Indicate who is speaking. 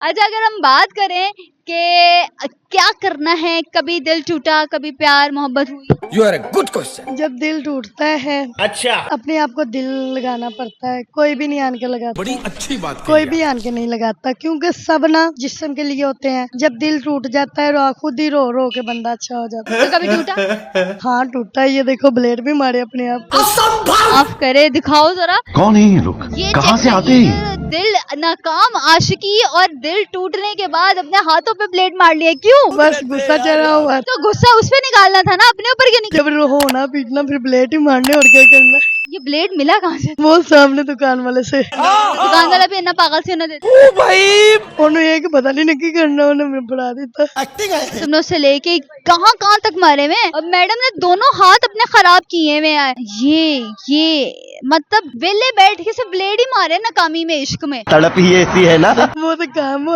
Speaker 1: अच्छा, अगर हम बात करें कि क्या करना है, कभी दिल टूटा, कभी प्यार मोहब्बत हुई?
Speaker 2: You are a good question.
Speaker 3: जब दिल टूटता है
Speaker 2: अच्छा,
Speaker 3: अपने आप को दिल लगाना पड़ता है, कोई भी नहीं आन के लगाता।
Speaker 2: बड़ी अच्छी बात
Speaker 3: कोई
Speaker 2: कही
Speaker 3: भी आन के नहीं लगाता, क्योंकि सब ना जिस्म के लिए होते हैं। जब दिल टूट जाता है खुद ही रो रो के बंदा अच्छा हो जाता है।
Speaker 1: तो कभी टूटा?
Speaker 3: हाँ टूटा, ये देखो ब्लेड भी मारे अपने आप को।
Speaker 1: माफ करे, दिखाओ जरा।
Speaker 4: कौन है ये लोग?
Speaker 1: ये
Speaker 4: कहाँ
Speaker 1: चेक
Speaker 4: से आते हैं?
Speaker 1: करिए, दिल नाकाम आशिकी और दिल टूटने के बाद अपने हाथों पे ब्लेड मार लिया, क्यों?
Speaker 3: बस गुस्सा चढ़ा हुआ है।
Speaker 1: तो गुस्सा उस पे निकालना था ना, अपने ऊपर क्यों
Speaker 3: जब होना पीटना फिर ब्लेड ही मारने, और क्या करना।
Speaker 1: ये ब्लेड मिला कहाँ से?
Speaker 3: वो सामने दुकान वाले से।
Speaker 1: दुकान वाला भी इतना पागल से होना देता।
Speaker 3: उन्हें ये कि पता नहीं की करना, उन्हें पढ़ा देता।
Speaker 1: तुमने उससे लेके कहाँ कहाँ तक मारे में, और मैडम ने दोनों हाथ अपने खराब किए हुए हैं। ये मतलब वेले बैठ के सिर्फ ब्लेड ही मारे, नाकामी में, इश्क में।
Speaker 4: तड़प ही ऐसी है ना।
Speaker 3: वो तो काम